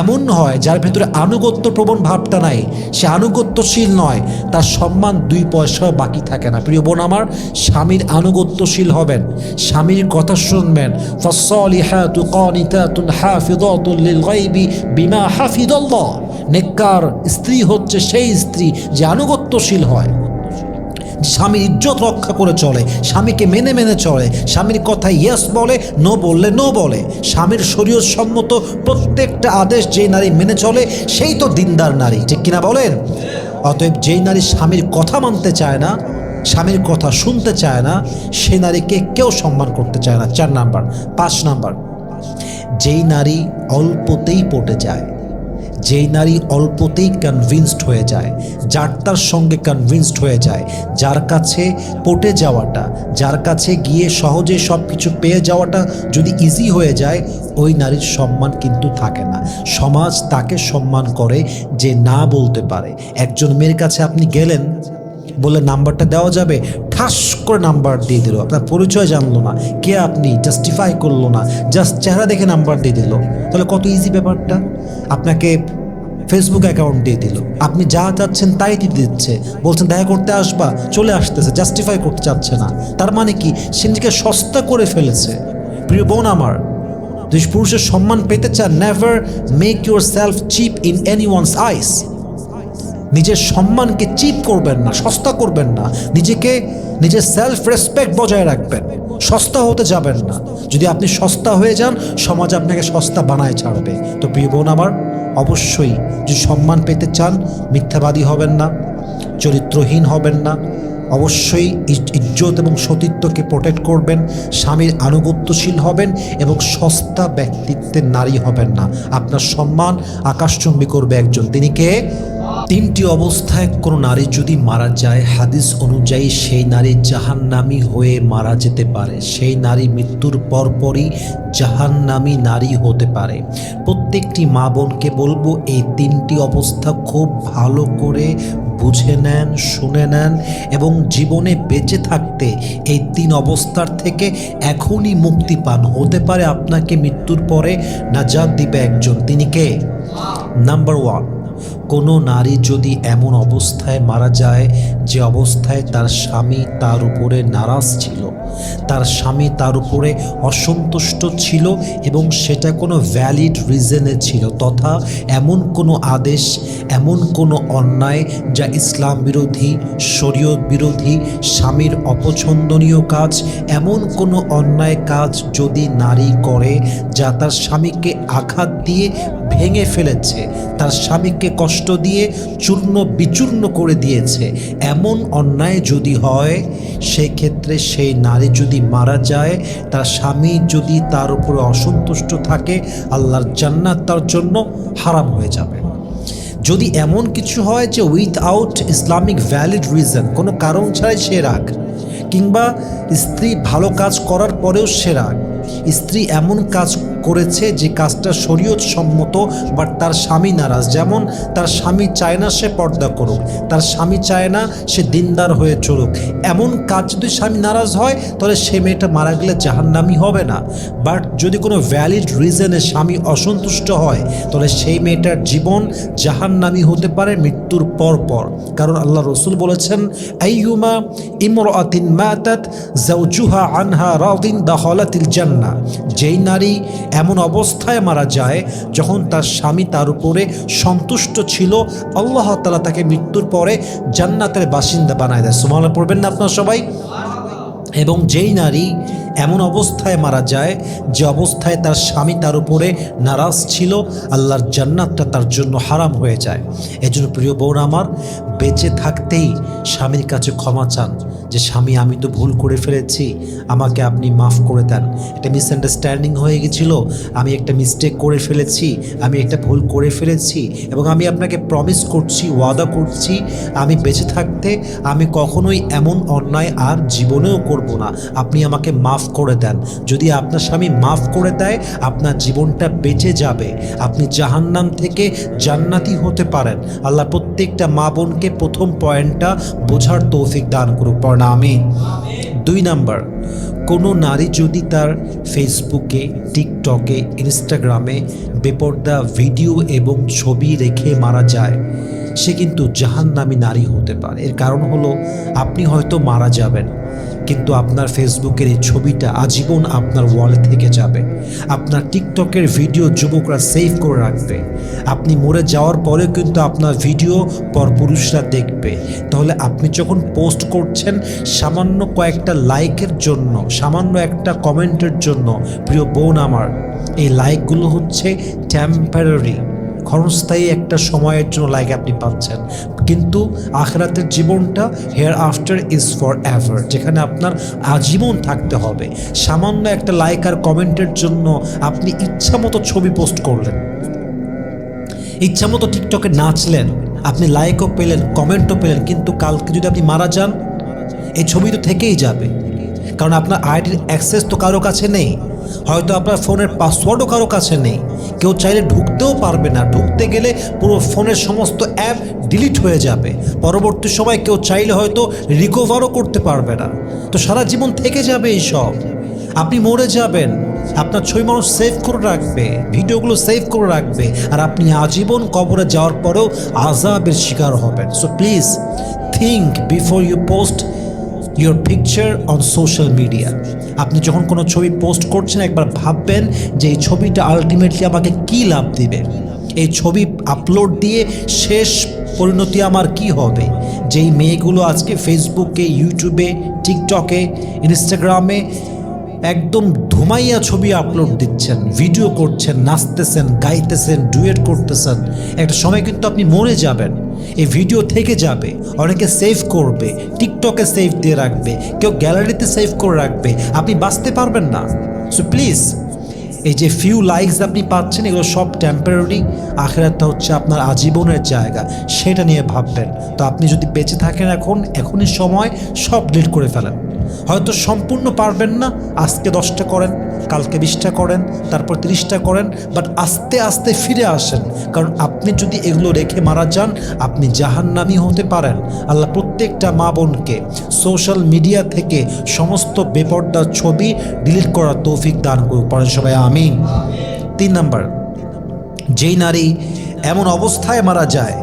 S1: এমন হয় যার ভেতরে আনুগত্য প্রবণ ভাবটা নাই, সে আনুগত্যশীল নয়, তার সম্মান 2 পয়সাও বাকি থাকে না। প্রিয় বোন আমার, স্বামীর আনুগত্যশীল হবেন, স্বামীর কথা শুনবেন। ফাসসালিহাতু কানিতাতুন হাফিযাতুন লিল গায়বি বিমা হাফিযাল্লাহ। নেককার স্ত্রী হচ্ছে সেই স্ত্রী যে আনুগত্যশীল হয়, স্বামীর ইজ্জত রক্ষা করে চলে, স্বামীকে মেনে মেনে চলে, স্বামীর কথায় ইয়েস বলে, নো বললে নো বলে। স্বামীর শরীয়ত সম্মত প্রত্যেকটা আদেশ যেই নারী মেনে চলে সেই তো দিনদার নারী, ঠিক কিনা বলেন? অতএব যেই নারী স্বামীর কথা মানতে চায় না, স্বামীর কথা শুনতে চায় না, সেই নারীকে কেউ সম্মান করতে চায় না। 4 নাম্বার। 5 নাম্বার, যেই নারী অল্পতেই পটে যায়, যেই নারী অল্পতেই কনভিন্সড হয়ে যায়, যার তার সঙ্গে কনভিন্সড হয়ে যায়, যার কাছে পটে যাওয়াটা, যার কাছে গিয়ে সহজে সব কিছু পেয়ে যাওয়াটা যদি ইজি হয়ে যায়, ওই নারীর সম্মান কিন্তু থাকে না। সমাজ তাকে সম্মান করে যে না বলতে পারে। একজন মেয়ের কাছে আপনি গেলেন, বলে নাম্বারটা দেওয়া যাবে, ঠাস করে নাম্বার দিয়ে দিল, আপনার পরিচয় জানলো না, কে আপনি জাস্টিফাই করলো না, জাস্ট চেহারা দেখে নাম্বার দিয়ে দিল। তাহলে কত ইজি ব্যাপারটা। আপনাকে ফেসবুক অ্যাকাউন্ট দিয়ে দিল, আপনি যা চাচ্ছেন তাই দিয়ে দিচ্ছে, বলছেন দেখা করতে আসবা, চলে আসতেছে, জাস্টিফাই করতে চাচ্ছে না। তার মানে কি, সে নিজেকে সস্তা করে ফেলেছে। প্রিয় বোন আমার, যদি পুরুষের সম্মান পেতে চান, never make yourself cheap in anyone's eyes. নিজের সম্মানকে চিপ করবেন না, সস্তা করবেন না, নিজের সেলফ রেসপেক্ট বজায় রাখবেন, সস্তা হতে যাবেন না। যদি আপনি সস্তা হয়ে যান, সমাজ আপনাকে সস্তা বানায় ছাড়বে। তো প্রিয় বোন আমার, অবশ্যই যদি সম্মান পেতে চান, মিথ্যাবাদী হবেন না, চরিত্রহীন হবেন না, অবশ্যই ইজ্জত এবং সতীত্বকে প্রোটেক্ট করবেন, স্বামীর আনুগত্যশীল হবেন এবং সস্তা ব্যক্তিত্বের নারী হবেন না। আপনার সম্মান আকাশচুম্বী করবে একজন, তিনি কে? তিনটি অবস্থায় কোনো নারী যদি মারা যায়, হাদিস অনুযায়ী সেই নারী জাহান্নামী হয়ে মারা যেতে পারে। সেই নারী মৃত্যুর পরপরই জাহান্নামী নারী হতে পারে। প্রত্যেকটি মা বোনকে বলবো, এই তিনটি অবস্থা খুব ভালো করে বুঝে নেন, শুনে নেন এবং জীবনে বেঁচে থাকতে এই তিন অবস্থার থেকে এখনই মুক্তি পান। হতে পারে আপনাকে মৃত্যুর পরে নাজাত দিবে একজন, তিনি কে? নাম্বার 1, কোনো নারী যদি এমন অবস্থায় মারা যায় যে অবস্থায় তার স্বামী তার উপরে নারাজ ছিল, তার স্বামী তার উপরে অসন্তুষ্ট ছিল এবং সেটা কোনো ভ্যালিড রিজনে ছিল, তথা এমন কোনো আদেশ, এমন কোনো অন্যায় যা ইসলাম বিরোধী, শরীয়ত বিরোধী, স্বামীর অপছন্দনীয় কাজ, এমন কোনো অন্যায় কাজ যদি নারী করে যা তার স্বামীকে আঘাত দিয়ে ভেঙে ফেলেছে, তার স্বামীকে কষ্ট দিয়ে চূর্ণ বিচূর্ণ করে দিয়েছে, এমন অন্যায় যদি হয়, সেক্ষেত্রে সেই নারী যদি মারা যায়, তার স্বামী যদি তার উপরে অসন্তুষ্ট থাকে, আল্লাহর জান্নাত তার জন্য হারাম হয়ে যাবে। যদি এমন কিছু হয় যে উইথআউট ইসলামিক ভ্যালিড রিজন, কোনো কারণ ছাড়াই সে রাগ, কিংবা স্ত্রী ভালো কাজ করার পরেও সে রাগ, স্ত্রী এমন কাজ করেছে যে কাজটা শরীয়ত সম্মত, বাট তার স্বামী নারাজ, যেমন তার স্বামী চায় না সে পর্দা করুক, তার স্বামী চায় না সে দিনদার হয়ে চলুক, এমন কাজ যদি স্বামী নারাজ হয়, তাহলে সে মেয়েটা মারা গেলে জাহান্নামী হবে না। বাট যদি কোনো ভ্যালিড রিজনে স্বামী অসন্তুষ্ট হয়, তাহলে সেই মেয়েটার জীবন জাহান্নামী হতে পারে মৃত্যুর পর। কারণ আল্লাহ রসুল বলেছেন, আইয়ুমা ইমরাতিন মাতাত যাওজুহা আনহা রাদিন দাখালাতিল জান্নাহ, যেই নারী এমন অবস্থায় মারা যায় যখন তার স্বামী তার উপরে সন্তুষ্ট ছিল, আল্লাহ তাআলা তাকে মৃত্যুর পরে জান্নাতের বাসিন্দা বানায় দেয়। সুবহানাল্লাহ পড়বেন না আপনারা সবাই? এবং যেই নারী এমন অবস্থায় মারা যায় যে অবস্থায় তার স্বামী তার উপরে নারাজ ছিল, আল্লাহর জান্নাতটা তার জন্য হারাম হয়ে যায়। এজন্য প্রিয় বোন আমার, বেঁচে থাকতেই স্বামীর কাছে ক্ষমা চান যে স্বামী, আমি তো ভুল করে ফেলেছি, আমাকে আপনি মাফ করে দেন, একটা মিসআন্ডারস্ট্যান্ডিং হয়ে গেছিল, আমি একটা মিস্টেক করে ফেলেছি, আমি একটা ভুল করে ফেলেছি এবং আমি আপনাকে প্রমিস করছি, ওয়াদা করছি, আমি বেঁচে থাকতে আমি কখনোই এমন অন্যায় আর জীবনেও করব না, আপনি আমাকে মাফ করে দেন। যদি আপনার স্বামী মাফ করে দেয়, আপনার জীবনটা বেঁচে যাবে, আপনি জাহান্নাম থেকে জান্নাতি হতে পারেন। আল্লাহ প্রত্যেকটা মা বোনকে প্রথম পয়েন্টটা বোঝার তৌফিক দান করুক, পড়না আমিন। 2 নাম্বার, কোনো নারী যদি তার ফেসবুকে, টিকটকে, ইনস্টাগ্রামে বেপর্দা ভিডিও এবং ছবি রেখে মারা যায়, সে কিন্তু জাহান্নামী নারী হতে পারে। এর কারণ হলো, আপনি হয়তো মারা যাবেন, কিন্তু আপনার ফেসবুকের এই ছবিটা আজীবন আপনার ওয়ালে থেকে যাবে, আপনার টিকটকের ভিডিও যুবকরা সেভ করে রাখবে, আপনি মরে যাওয়ার পরেও কিন্তু আপনার ভিডিও পরপুরুষরা দেখবে। তাহলে আপনি যখন পোস্ট করছেন, সামান্য কয়েকটা লাইকের জন্য, সামান্য একটা কমেন্টের জন্য, প্রিয় বোন আমার, এই লাইকগুলো হচ্ছে টেম্পোরারি, ক্ষণস্থায়ী একটা সময়ের জন্য লাইক আপনি পাচ্ছেন, কিন্তু আখিরাতের জীবনটা hair after is for ever, যেখানে আপনার আজীবন থাকতে হবে। সামান্য একটা লাইক আর কমেন্টের জন্য আপনি ইচ্ছামতো ছবি পোস্ট করলেন, ইচ্ছামতো টিকটকে নাচলেন, আপনি লাইকও পেলেন, কমেন্টও পেলেন, কিন্তু কালকে যদি আপনি মারা যান, এই ছবি তো থেকেই যাবে, কারণ আপনার আইডির অ্যাক্সেস তো কারো কাছে নেই, হয়তো আপনার ফোনের পাসওয়ার্ডও কারো কাছে নেই, কেউ চাইলে ঢুকতেও পারবে না, ঢুকতে গেলে পুরো ফোনের সমস্ত অ্যাপ ডিলিট হয়ে যাবে, পরবর্তী সময় কেউ চাইলে হয়তো রিকভারও করতে পারবে না, তো সারা জীবন থেকে যাবে এইসব। আপনি মরে যাবেন, আপনার ছবি মানুষ সেভ করে রাখবে, ভিডিওগুলো সেভ করে রাখবে, আর আপনি আজীবন কবরে যাওয়ার পরেও আযাবের শিকার হবেন। So please think before you post your picture on social media. আপনি যখন কোনো ছবি পোস্ট করছেন, একবার ভাববেন যে এই ছবিটা আলটিমেটলি আমাকে কী লাভ দিবে, এই ছবি আপলোড দিয়ে শেষ পরিণতি আমার কি হবে? যেই মেয়েগুলো আজকে ফেসবুকে, ইউটিউবে, টিকটকে, ইনস্টাগ্রামে একদম ধুমাইয়া ছবি আপলোড দিচ্ছেন, ভিডিও করছেন, নাচতেছেন, গাইতেছেন, ডুয়েট করতেছেন, একটা সময় কিন্তু আপনি মরে যাবেন। এই ভিডিও থেকে যাবে, অনেকে সেভ করবে, টিকটকে সেভ দিয়ে রাখবে, কেউ গ্যালারিতে সেভ করে রাখবে, আপনি বাঁচতে পারবেন না। সো প্লিজ, এই যে ফিউ লাইকস আপনি পাচ্ছেন, এগুলো সব টেম্পোরারি। আখিরাতটা হচ্ছে আপনার আজীবনের জায়গা, সেটা নিয়ে ভাববেন। তো আপনি যদি বেঁচে থাকেন এখনই সময়, সব ডিলিট করে ফেলেন। হয়তো সম্পূর্ণ পারবেন না, আজকে 10টা করেন, কালকে 20টা করেন, তারপর 30টা করেন, বাট আস্তে আস্তে ফিরে আসেন। কারণ আপনি যদি এগুলো রেখে মারা যান, আপনি জাহান্নামী হতে পারেন। আল্লাহ প্রত্যেকটা মা বোনকে সোশ্যাল মিডিয়া থেকে সমস্ত বেপর্দার ছবি ডিলিট করার তৌফিক দান করুক, পড়েন সবাই আমিন। 3 নাম্বার, যেই নারী এমন অবস্থায় মারা যায়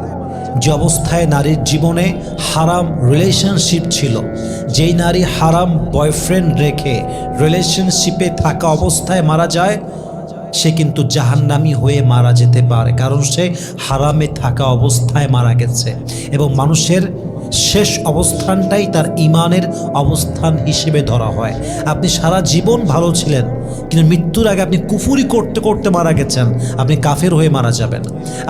S1: যে অবস্থায় নারীর জীবনে হারাম রিলেশনশিপ ছিল, যেই নারী হারাম বয়ফ্রেন্ড রেখে রিলেশনশিপে থাকা অবস্থায় মারা যায়, সে কিন্তু জাহান্নামী হয়ে মারা যেতে পারে, কারণ সে হারামে থাকা অবস্থায় মারা গেছে। এবং মানুষের শেষ অবস্থানটাই তার ইমানের অবস্থান হিসেবে ধরা হয়। আপনি সারা জীবন ভালো ছিলেন, কিন্তু মৃত্যুর আগে আপনি কুফুরি করতে করতে মারা গেছেন, আপনি কাফের হয়ে মারা যাবেন।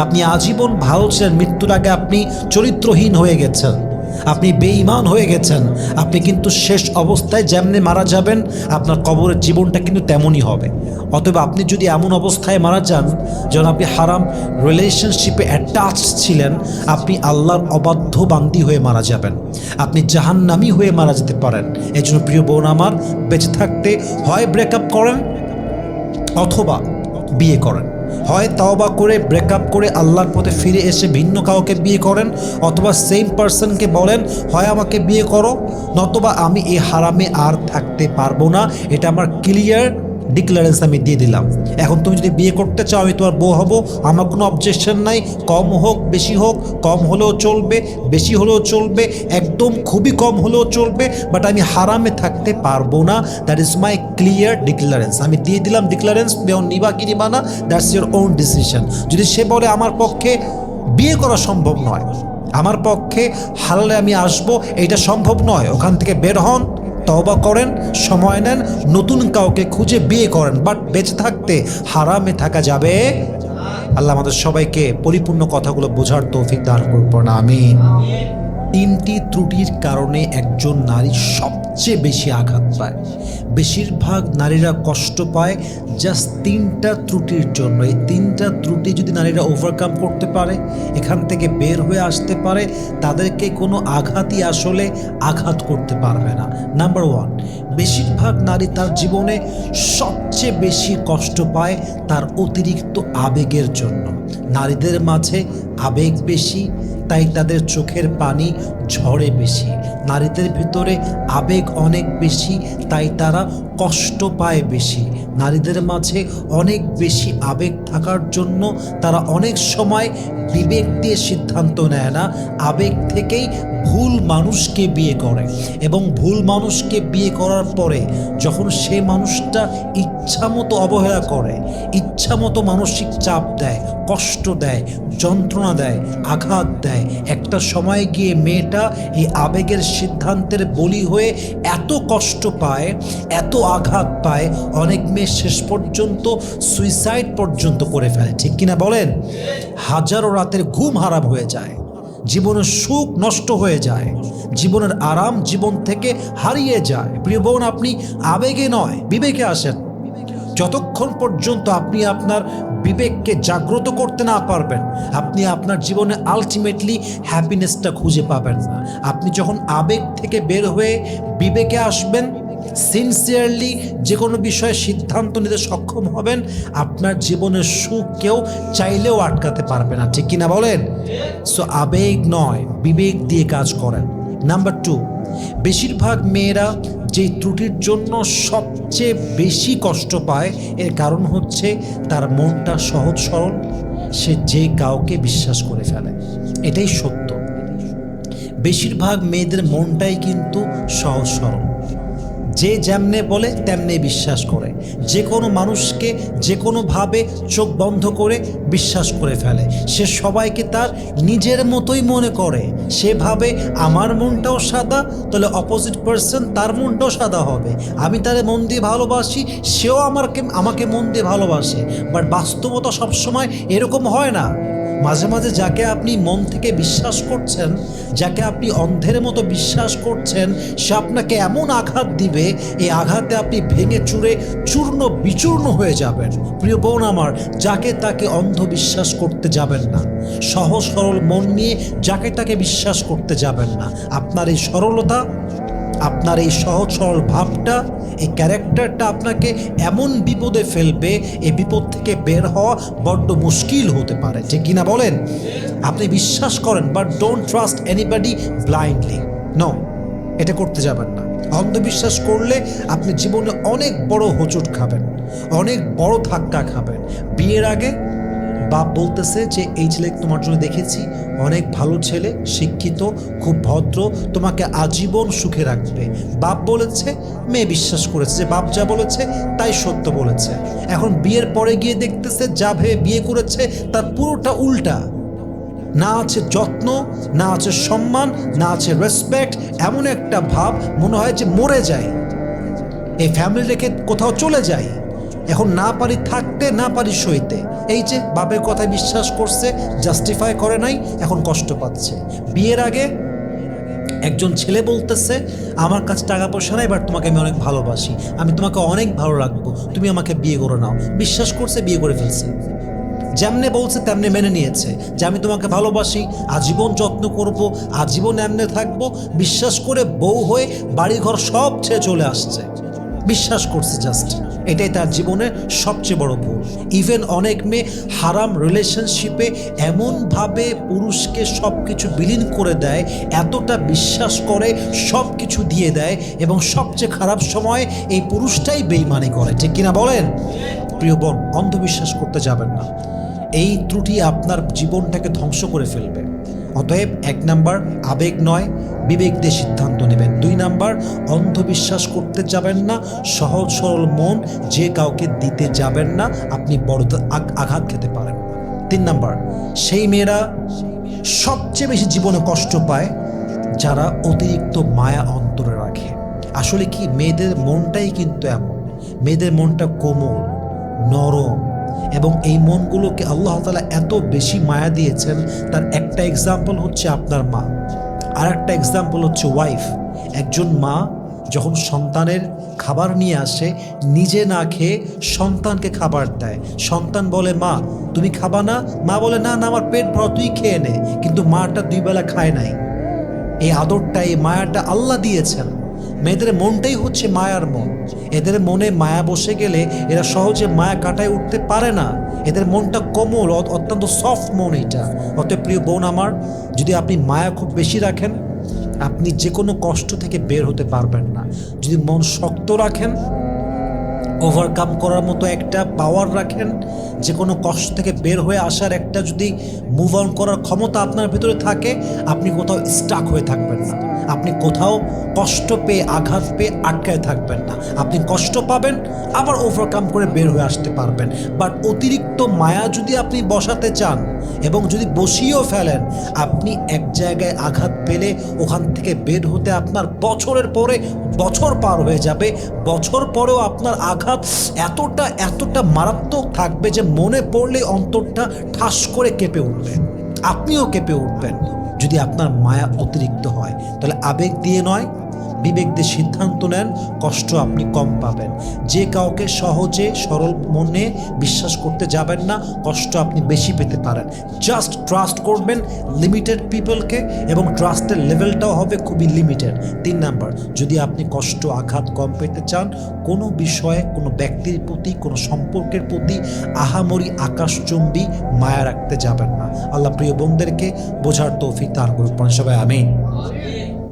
S1: আপনি আজীবন ভালো ছিলেন, মৃত্যুর আগে আপনি চরিত্রহীন হয়ে গেছেন, আপনি বেঈমান হয়ে গেছেন, আপনি কিন্তু শেষ অবস্থায় যেমনি মারা যাবেন, আপনার কবরের জীবনটা কিন্তু তেমনই হবে। অতএব আপনি যদি এমন অবস্থায় মারা যান যখন আপনি হারাম রিলেশনশিপে অ্যাটাচ ছিলেন, আপনি আল্লাহর অবাধ্য বান্দী হয়ে মারা যাবেন, আপনি জাহান্নামী হয়ে মারা যেতে পারেন। এই জন্য প্রিয় বোন আমার, বেঁচে থাকতে হয় ব্রেকআপ করেন অথবা বিয়ে করেন। হয় তওবা করে ব্রেকআপ করে আল্লাহর পথে ফিরে এসে ভিন্ন কাউকে বিয়ে করেন, অথবা সেম পারসনকে বলেন হয় আমাকে বিয়ে করো, নতবা আমি এই হারামে আর থাকতে পারবো না। এটা আমার ক্লিয়ার ডিক্লারেন্স আমি দিয়ে দিলাম। এখন তুমি যদি বিয়ে করতে চাও, আমি তোমার বউ হব, আমার কোনো অবজেকশন নাই। কম হোক বেশি হোক, কম হলেও চলবে, বেশি হলেও চলবে, একদম খুবই কম হলেও চলবে, বাট আমি হারামে থাকতে পারবো না। That is my clear declaration. আমি দিয়ে দিলাম ডিক্লারেন্স, নিবা কি নিবা না, দ্যাটস ইয়োর ওন ডিসিশন। যদি সে বলে আমার পক্ষে বিয়ে করা সম্ভব নয়, আমার পক্ষে হালালে আমি আসবো, এটা সম্ভব নয়, ওখান থেকে বের হন, তওবা করেন, সময় নেন, নতুন কাউকে খুঁজে বিয়ে করেন, বাট বেঁচে থাকতে হারামে থাকা যাবে। আল্লাহ আমাদের সবাইকে পরিপূর্ণ কথাগুলো বোঝার তৌফিক দান করুন, আমিন। 3টি ত্রুটির কারণে একজন নারী সবচেয়ে বেশি আঘাত পায়। বেশিরভাগ নারীরা কষ্ট পায় জাস্ট 3টা ত্রুটির জন্য। এই 3টা ত্রুটি যদি নারীরা ওভারকাম করতে পারে, এখান থেকে বের হয়ে আসতে পারে, তাদেরকে কোনো আঘাতই আসলে আঘাত করতে পারবে না। নাম্বার 1, বেশিরভাগ নারী তার জীবনে সবচেয়ে বেশি কষ্ট পায় তার অতিরিক্ত আবেগের জন্য। নারীদের মাঝে আবেগ বেশি, তাই তাদের চোখের পানি ঝরে বেশি। নারীদের ভিতরে আবেগ অনেক বেশি, তাই তারা কষ্ট পায় বেশি। নারীদের মাঝে অনেক বেশি আবেগ থাকার জন্য তারা অনেক সময় বিবেক দিয়ে সিদ্ধান্ত নেয় না, আবেগ থেকেই ভুল মানুষকে বিয়ে করে। এবং ভুল মানুষকে বিয়ে করার পরে যখন সে মানুষটা ইচ্ছামতো অবহেলা করে, ইচ্ছামতো মানসিক চাপ দেয়, কষ্ট দেয়, যন্ত্রণা দেয়, আঘাত দেয়, একটা সময় গিয়ে মেয়েটা এই আবেগের সিদ্ধান্তের বলি হয়ে এত কষ্ট পায়, এত আঘাত পায়, অনেক মেয়ে শেষ পর্যন্ত সুইসাইড পর্যন্ত করে ফেলে। ঠিক কিনা বলেন? হাজারো রাতের ঘুম হারাম হয়ে যায়, জীবনের সুখ নষ্ট হয়ে যায়, জীবনের আরাম জীবন থেকে হারিয়ে যায়। প্রিয় বোন, আপনি আবেগে নয় বিবেকে আসেন। যতক্ষণ পর্যন্ত আপনি আপনার বিবেককে জাগ্রত করতে না পারবেন, আপনি আপনার জীবনে আলটিমেটলি হ্যাপিনেসটা খুঁজে পাবেন না। আপনি যখন আবেগ থেকে বের হয়ে বিবেকে আসবেন, সিনসিয়ারলি যে কোনো বিষয়ে সিদ্ধান্ত নিতে সক্ষম হবেন, আপনার জীবনের সুখ কেউ চাইলেও আটকাতে পারবে না। ঠিক কিনা বলেন? সো আবেগ নয়, বিবেক দিয়ে কাজ করেন। নাম্বার 2, বেশিরভাগ মেয়েরা যে ত্রুটির জন্য সবচেয়ে বেশি কষ্ট পায়, এর কারণ হচ্ছে তার মনটা সহজ সরল, সে যে কাউকে বিশ্বাস করে ফেলে। এটাই সত্য, বেশিরভাগ মেয়েদের মনটাই কিন্তু সহজ সরল। যে যেমনে বলে তেমনি বিশ্বাস করে, যে কোনো মানুষকে যে কোনোভাবে চোখ বন্ধ করে বিশ্বাস করে ফেলে। সে সবাইকে তার নিজের মতোই মনে করে। সেভাবে আমার মনটাও সাদা, তাহলে অপোজিট পার্সন তার মনটাও সাদা হবে। আমি তারে মন দিয়ে ভালোবাসি, সেও আমাকে মন দিয়ে ভালোবাসে। বাট বাস্তবতা সবসময় এরকম হয় না। মাঝে মাঝে যাকে আপনি মন থেকে বিশ্বাস করছেন, যাকে আপনি অন্ধের মতো বিশ্বাস করছেন, সে আপনাকে এমন আঘাত দিবে, এই আঘাতে আপনি ভেঙে চুরে চূর্ণ বিচূর্ণ হয়ে যাবেন। প্রিয় বোন আমার, যাকে তাকে অন্ধ বিশ্বাস করতে যাবেন না। সহজ সরল মন নিয়ে যাকে তাকে বিশ্বাস করতে যাবেন না। আপনার এই সরলতা, আপনার এই সহজ সরল ভাবটা, এই ক্যারেক্টারটা আপনাকে এমন বিপদে ফেলবে, এই বিপদ থেকে বের হওয়া বড্ড মুশকিল হতে পারে, ঠিক কিনা বলেন? আপনি বিশ্বাস করেন, but don't trust anybody blindly. No, এটা করতে যাবেন না। অন্ধবিশ্বাস করলে আপনি জীবনে অনেক বড় হোঁচট খাবেন, অনেক বড় ধাক্কা খাবেন। বিয়ের আগে বাপ বলতেছে যে এই ছেলেকে তোমার জন্য দেখেছি, অনেক ভালো ছেলে, শিক্ষিত, খুব ভদ্র, তোমাকে আজীবন সুখে রাখবে। বাপ বলেছে, মেয়ে বিশ্বাস করেছে যে বাপ যা বলেছে তাই সত্য বলেছে। এখন বিয়ের পরে গিয়ে দেখতেছে যা ভেবে বিয়ে করেছে তার পুরোটা উল্টা। না আছে যত্ন, না আছে সম্মান, না আছে রেসপেক্ট। এমন একটা ভাব, মনে হয় যে মরে যায়, এই ফ্যামিলি রেখে কোথাও চলে যায়। এখন না পারি থাকতে, না পারি সইতে। এই যে বাপের কথায় বিশ্বাস করছে, জাস্টিফাই করে নাই, এখন কষ্ট পাচ্ছে। বিয়ের আগে একজন ছেলে বলতেছে আমার কাছে টাকা পয়সা নাই, বাট তোমাকে আমি অনেক ভালোবাসি, আমি তোমাকে অনেক ভালো রাখবো, তুমি আমাকে বিয়ে করে নাও। বিশ্বাস করছে, বিয়ে করে ফেলছে। যেমনে বলছে তেমনি মেনে নিয়েছে যে আমি তোমাকে ভালোবাসি, আজীবন যত্ন করব, আজীবন এমনে থাকবো। বিশ্বাস করে বউ হয়ে বাড়িঘর সব ছেড়ে চলে আসছে। বিশ্বাস করছে জাস্ট। এটাই তার জীবনের সবচেয়ে বড় ভুল। ইভেন অনেক মেয়ে হারাম রিলেশনশিপে এমনভাবে পুরুষকে সব কিছু বিলীন করে দেয়, এতটা বিশ্বাস করে, সব কিছু দিয়ে দেয়, এবং সবচেয়ে খারাপ সময় এই পুরুষটাই বেইমানি করে, ঠিক কিনা বলেন? প্রিয় বোন, অন্ধবিশ্বাস করতে যাবেন না। এই ত্রুটি আপনার জীবনটাকে ধ্বংস করে ফেলবে। অতএব 1 নাম্বার, আবেগ নয়, বিবেক দিয়ে সিদ্ধান্ত নেবেন। 2 নাম্বার, অন্ধবিশ্বাস করতে যাবেন না। সহজ সরল মন যে কাউকে দিতে যাবেন না, আপনি বড় আঘাত খেতে পারেন। 3 নাম্বার, সেই মেয়েরা সবচেয়ে বেশি জীবনে কষ্ট পায় যারা অতিরিক্ত মায়া অন্তরে রাখে। আসলে কি, মেয়েদের মনটাই কিন্তু এমন। মেয়েদের মনটা কোমল, নরম, এবং এই মনগুলোকে আল্লাহ তাআলা এত বেশি মায়া দিয়েছেন। তার একটা এক্সাম্পল হচ্ছে আপনার মা, আর একটা এক্সাম্পল হচ্ছে ওয়াইফ। একজন মা যখন সন্তানের খাবার নিয়ে আসে, নিজে না খেয়ে সন্তানকে খাবার দেয়। সন্তান বলে, মা তুমি খাবা না? মা বলে, না না, আমার পেট ভরা, তুই খেয়ে নে। কিন্তু মাটা 2 বেলা খায় নাই। এই আদরটা, এই মায়াটা আল্লাহ দিয়েছেন। মেয়েদের মনটাই হচ্ছে মায়ার মন। এদের মনে মায়া বসে গেলে এরা সহজে মায়া কাটায় উঠতে পারে না। এদের মনটা কোমল, অত্যন্ত সফট মন এটা। অতএব প্রিয় বোন আমার, যদি আপনি মায়া খুব বেশি রাখেন, আপনি যে কোনো কষ্ট থেকে বের হতে পারবেন না। যদি মন শক্ত রাখেন, ওভারকাম করার মতো একটা পাওয়ার রাখেন, যে কোনো কষ্ট থেকে বের হয়ে আসার একটা যদি মুভ অন করার ক্ষমতা আপনার ভিতরে থাকে, আপনি কোথাও স্টাক হয়ে থাকবেন না। আপনি কোথাও কষ্ট পেয়ে, আঘাত পেয়ে আটকায় থাকবেন না। আপনি কষ্ট পাবেন, আবার ওভারকাম করে বের হয়ে আসতে পারবেন। বাট অতিরিক্ত মায়া যদি আপনি বসাতে চান, এবং যদি বসিয়েও ফেলেন, আপনি এক জায়গায় আঘাত পেলে ওখান থেকে বের হতে আপনার বছরের পরে বছর পার হয়ে যাবে। বছর পরেও আপনার আঘাত এতটা মারাত্মক থাকবে যে মনে পড়লে অন্তরটা ঠাস করে কেঁপে উঠবে, আপনিও কেঁপে উঠবেন। যদি আপনার মায়া অতিরিক্ত হয়, তাহলে আবেগ দিয়ে নয়, বিবেক দিয়ে সিদ্ধান্ত নেন, কষ্ট আপনি কম পাবেন। যে কাউকে সহজে সরল মনে বিশ্বাস করতে যাবেন না, কষ্ট আপনি বেশি পেতে পারেন। জাস্ট ট্রাস্ট করবেন লিমিটেড পিপলকে, এবং ট্রাস্টের লেভেলটাও হবে খুবই লিমিটেড। 3 নাম্বার, যদি আপনি কষ্ট আঘাত কম পেতে চান, কোনো বিষয়ে, কোনো ব্যক্তির প্রতি, কোনো সম্পর্কের প্রতি আহামরি আকাশচুম্বী মায়া রাখতে যাবেন না। আল্লাহ প্রিয় বোনদেরকে বোঝার তৌফিক দান করুন। সবাই আমিন।